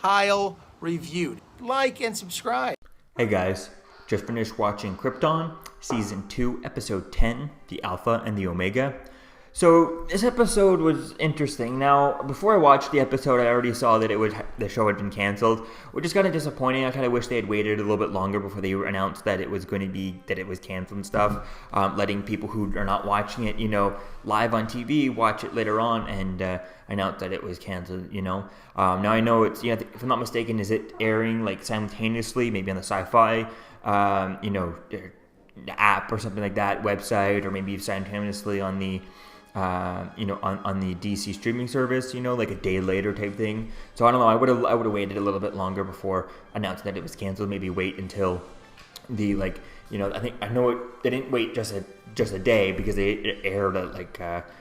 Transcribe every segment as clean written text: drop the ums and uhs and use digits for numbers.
Kyle reviewed. Like and subscribe. Hey guys, just finished watching Krypton, Season 2, Episode 10, The Alpha and the Omega. So, this episode was interesting. Now, before I watched the episode, I already saw that the show had been canceled, which is kind of disappointing. I kind of wish they had waited a little bit longer before they announced that it was canceled and stuff, letting people who are not watching it, live on TV, watch it later on and announce that it was canceled, Now, I know it's, if I'm not mistaken, is it airing, simultaneously, maybe on the Sci-Fi, app or something like that, website, or maybe simultaneously on the on the DC streaming service, like a day later type thing. So I don't know. I would have waited a little bit longer before announcing that it was canceled. Maybe wait until the they didn't wait just a day because it aired at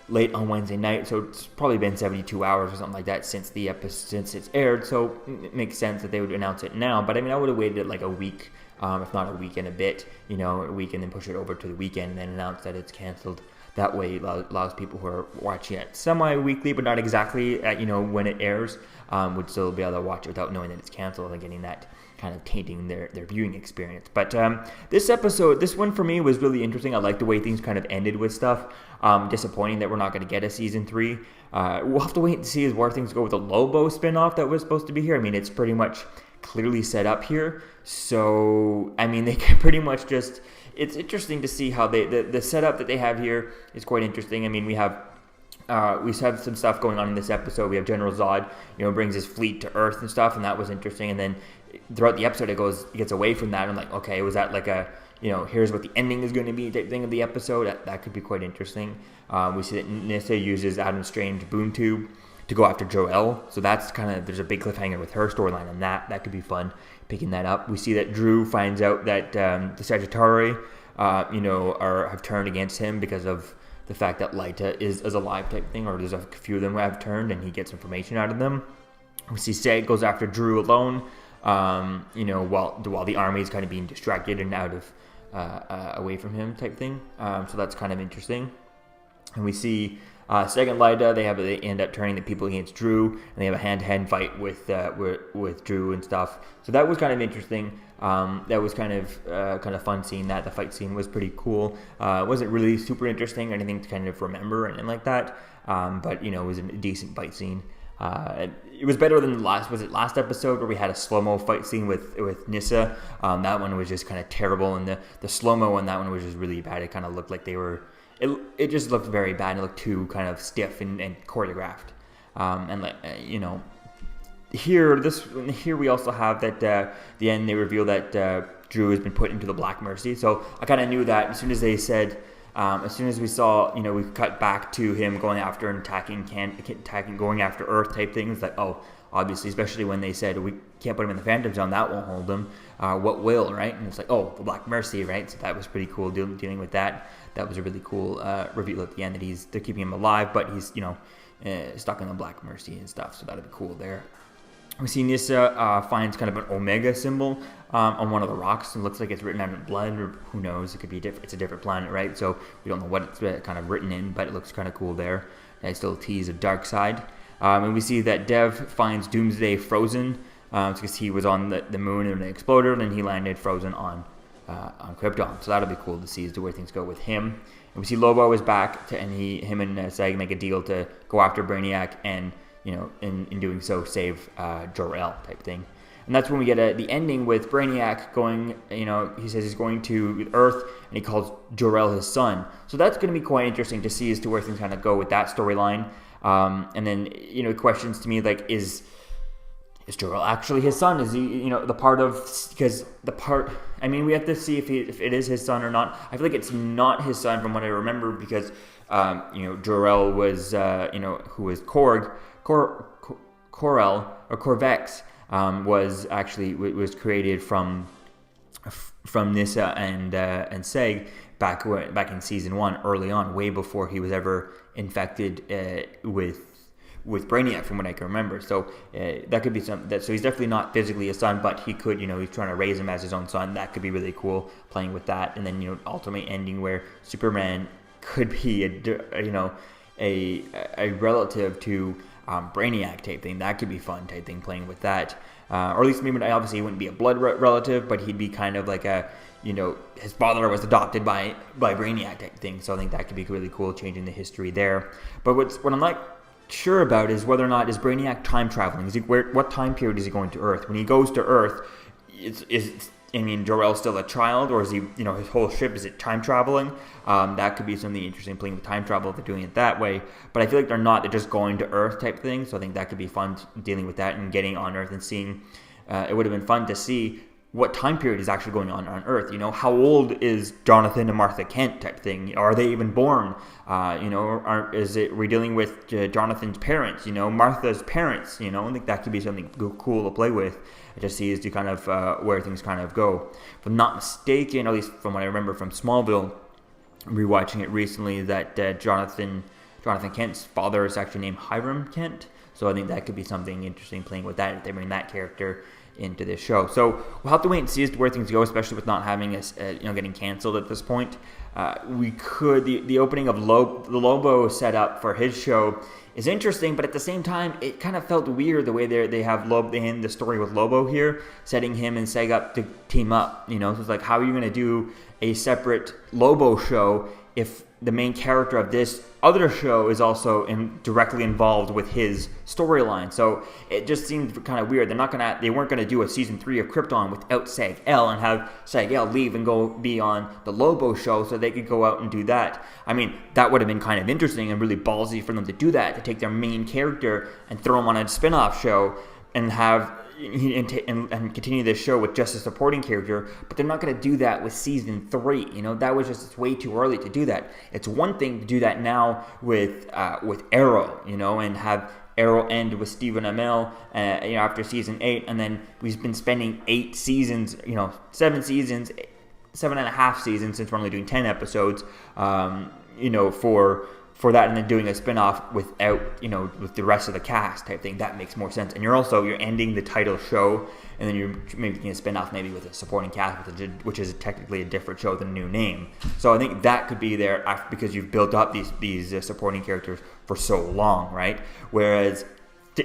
late on Wednesday night. So it's probably been 72 hours or something like that since it's aired. So it makes sense that they would announce it now. But I would have waited a week, if not a week and a bit, a week, and then push it over to the weekend and then announce that it's canceled. That way it allows people who are watching it semi-weekly, but not exactly at, when it airs, would still be able to watch it without knowing that it's canceled and getting that kind of tainting their viewing experience. But this one for me was really interesting. I like the way things kind of ended with stuff. Disappointing that we're not going to get a season 3. We'll have to wait and see where things go with the Lobo spinoff that was supposed to be here. It's pretty much clearly set up here. So, they can pretty much just... It's interesting to see how the setup that they have here is quite interesting. We have some stuff going on in this episode. We have General Zod, brings his fleet to Earth and stuff, and that was interesting. And then throughout the episode, it gets away from that. I'm like, okay, was that here's what the ending is going to be type thing of the episode? That could be quite interesting. We see that Nyssa uses Adam Strange boom tube to go after Jor-El, so that's there's a big cliffhanger with her storyline, and that could be fun picking that up. We see that Drew finds out that the Sagittari have turned against him because of the fact that Lyta is alive type thing, or there's a few of them who have turned, and he gets information out of them. We see Seg goes after Drew alone, while the army is kind of being distracted and out of away from him type thing. So that's kind of interesting. And we see Seg and Lyta, they end up turning the people against Drew, and they have a hand-to-hand fight with Drew and stuff. So that was kind of interesting. That was kind of fun seeing that. The fight scene was pretty cool. It wasn't really super interesting or anything to kind of remember or anything like that. But it was a decent fight scene. It was better than last episode where we had a slow-mo fight scene with Nyssa. That one was just kind of terrible, and the slow-mo on that one was just really bad. It kind of looked like they were... It just looked very bad. It looked too kind of stiff and choreographed. Here we also have that the end they reveal that Drew has been put into the Black Mercy. So I kind of knew that as soon as they said, as soon as we saw, we cut back to him going after and attacking, going after Earth type things. Like, oh, obviously, especially when they said we can't put him in the Phantom Zone, that won't hold him. What will, right? And it's like, oh, the Black Mercy, right? So that was pretty cool dealing with that. That was a really cool reveal at the end that they're keeping him alive, but he's stuck in the Black Mercy and stuff. So that'd be cool there. We see Nyssa finds kind of an Omega symbol on one of the rocks, and looks like it's written out in blood, or who knows? It could be it's a different planet, right? So we don't know what it's kind of written in, but it looks kind of cool there. Nice little tease of dark side. And we see that Dev finds Doomsday frozen because he was on the moon and it exploded, and he landed frozen on Krypton. So that'll be cool to see as to where things go with him. And we see Lobo is back, him and Seg make a deal to go after Brainiac and, in doing so, save Jor-El type thing. And that's when we get the ending with Brainiac going, he says he's going to Earth, and he calls Jor-El his son. So that's going to be quite interesting to see as to where things kind of go with that storyline. And then, questions to me like, is Jor-El actually his son? Is he, we have to see if it is his son or not. I feel like it's not his son from what I remember because, Jor-El was, who was Korg, Kor-El, or Korvex, was created from Nyssa and Seg back in season 1, early on, way before he was ever infected with Brainiac, from what I can remember. So that could be so he's definitely not physically a son, but he could, he's trying to raise him as his own son. That could be really cool, playing with that. And then, ultimately ending where Superman could be a relative to Brainiac type thing. That could be fun type thing, playing with that. Or at least maybe, obviously he wouldn't be a blood relative, but he'd be kind of like his father was adopted by Brainiac type thing. So I think that could be really cool, changing the history there. But what I'm not sure about is whether or not is Brainiac time traveling. What time period is he going to Earth? When he goes to Earth, Jor-El's still a child, or is he, his whole ship, is it time traveling? That could be something interesting, playing with time travel if they're doing it that way. But I feel like they're just going to Earth type thing. So I think that could be fun, dealing with that and getting on Earth and seeing. It would have been fun to see what time period is actually going on Earth. How old is Jonathan and Martha Kent type thing? Are they even born? We're dealing with Jonathan's parents, Martha's parents, I think that could be something cool to play with, to see as to kind of where things kind of go. If I'm not mistaken, at least from what I remember from Smallville, rewatching it recently, that Jonathan Kent's father is actually named Hiram Kent. So I think that could be something interesting, playing with that if they bring that character into this show. So we'll have to wait and see as to where things go, especially with not having us, getting canceled at this point. We could the opening of the Lobo setup for his show is interesting, but at the same time, it kind of felt weird the way they end the story with Lobo here, setting him and Seg up to team up. So it's like, how are you going to do a separate Lobo show if the main character of this other show is also directly involved with his storyline? So it just seemed kind of weird. They weren't gonna do a season 3 of Krypton without Seg-El and have Seg-El leave and go be on the Lobo show so they could go out and do that. I mean, that would have been kind of interesting and really ballsy for them to do that, to take their main character and throw him on a spin-off show and have and continue this show with just a supporting character. But they're not going to do that with season 3. That was just way too early to do that. It's one thing to do that now with Arrow, and have Arrow end with Stephen Amell, after season 8, and then we've been spending 8 seasons, 7 seasons, 7.5 seasons, since we're only doing 10 episodes, for that, and then doing a spin-off without, with the rest of the cast type thing. That makes more sense. And you're ending the title show, and then you're making a spin-off maybe with a supporting cast, which is technically a different show with a new name. So I think that could be there because you've built up these supporting characters for so long, right? Whereas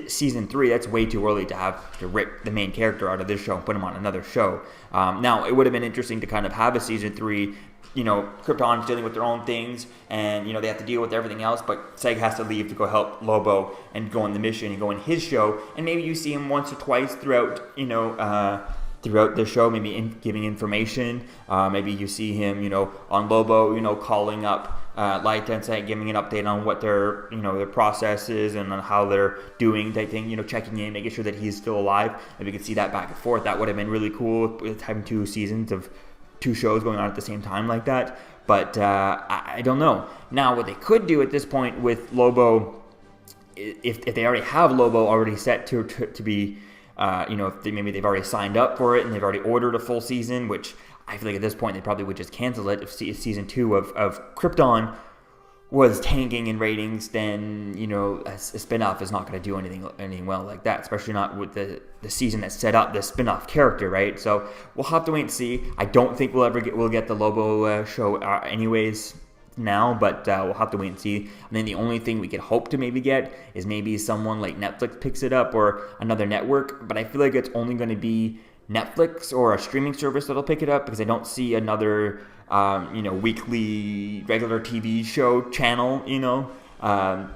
season 3, that's way too early to rip the main character out of this show and put him on another show. Now, it would have been interesting to kind of have a season 3, Krypton's dealing with their own things, and, they have to deal with everything else, but Seg has to leave to go help Lobo and go on the mission and go in his show, and maybe you see him once or twice throughout the show, maybe giving information. Maybe you see him, on Lobo, calling up Light and Seg, giving an update on what their process is and on how they're doing type thing, checking in, making sure that he's still alive. And we could see that back and forth. That would have been really cool with having 2 seasons of 2 shows going on at the same time like that. But I don't know. Now, what they could do at this point with Lobo, if they already have Lobo already set to be, if maybe they've already signed up for it and they've already ordered a full season, which I feel like at this point they probably would just cancel it if season 2 of Krypton was tanking in ratings. Then a spin-off is not going to do anything well like that, especially not with the season that set up the spin-off character, right? So we'll have to wait and see. I don't think we'll get the Lobo show anyways now, but we'll have to wait and see. And then the only thing we could hope to maybe get is maybe someone like Netflix picks it up or another network, but I feel like it's only going to be Netflix or a streaming service that'll pick it up, because I don't see another weekly regular TV show channel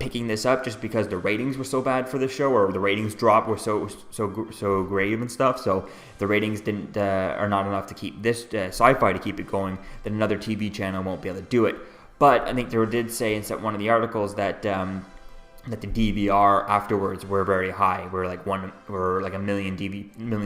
picking this up, just because the ratings were so bad for the show, or the ratings drop were so grave and stuff. So if the ratings are not enough to keep this Sci-Fi to keep it going, then another TV channel won't be able to do it. But I think they did say in one of the articles that the DVR afterwards were very high. We're like a million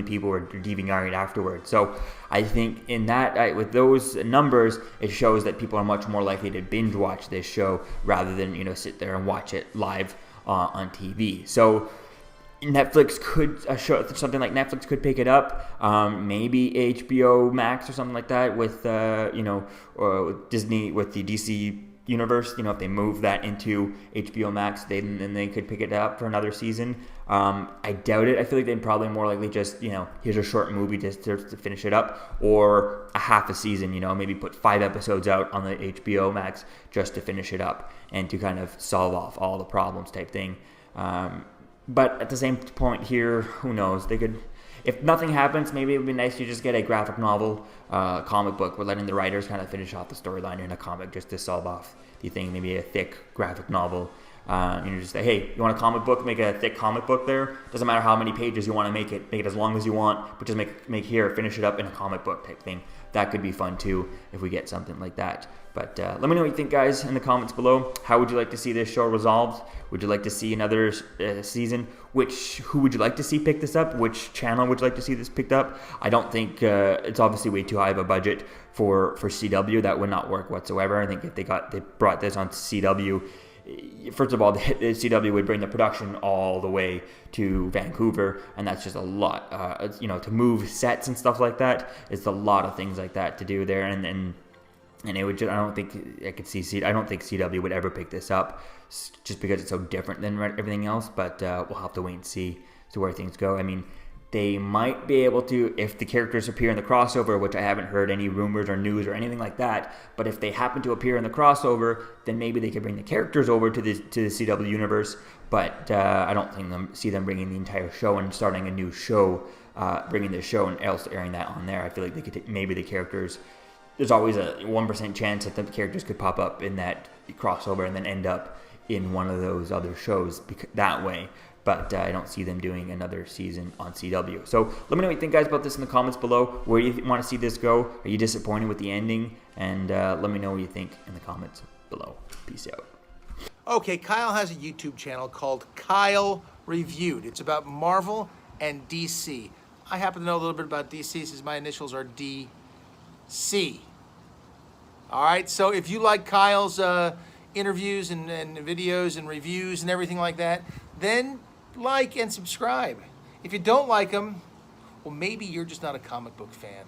people were DVRing it afterwards. So I think in that, with those numbers, it shows that people are much more likely to binge watch this show rather than sit there and watch it live on TV. So Netflix could something like Netflix could pick it up, maybe HBO Max or something like that with or Disney with the DC universe. If they move that into HBO Max, then they could pick it up for another season. I doubt it. I feel like they'd probably more likely just here's a short movie just to finish it up, or a half a season. Maybe put 5 episodes out on the HBO Max just to finish it up and to kind of solve off all the problems type thing. But at the same point here, who knows? They could, if nothing happens, maybe it would be nice to just get a graphic novel, comic book. We're letting the writers kind of finish off the storyline in a comic just to solve off the thing. Maybe a thick graphic novel. Just say, hey, you want a comic book? Make a thick comic book there. Doesn't matter how many pages you want to make it. Make it as long as you want, but just make here, finish it up in a comic book type thing. That could be fun too if we get something like that. But let me know what you think, guys, in the comments below. How would you like to see this show resolved? Would you like to see another season? Who would you like to see pick this up? Which channel would you like to see this picked up? I don't think it's obviously way too high of a budget for CW. That would not work whatsoever. I think if they brought this on CW, first of all, the CW would bring the production all the way to Vancouver, and that's just a lot. To move sets and stuff like that, it's a lot of things like that to do there, and it would just, I don't think CW would ever pick this up, just because it's so different than everything else. But we'll have to wait and see where things go. I mean, they might be able to, if the characters appear in the crossover, which I haven't heard any rumors or news or anything like that, but if they happen to appear in the crossover, then maybe they could bring the characters over to the CW universe. But I don't see them bringing the entire show and starting a new show, bringing the show and else airing that on there. I feel like they could maybe the characters. There's always a 1% chance that the characters could pop up in that crossover and then end up in one of those other shows that way. But I don't see them doing another season on CW. So let me know what you think, guys, about this in the comments below. Where do you want to see this go? Are you disappointed with the ending? And let me know what you think in the comments below. Peace out. Okay, Kyle has a YouTube channel called Kyle Reviewed. It's about Marvel and DC. I happen to know a little bit about DC since my initials are DC. All right, so if you like Kyle's interviews and videos and reviews and everything like that, then like and subscribe. If you don't like them, well, maybe you're just not a comic book fan.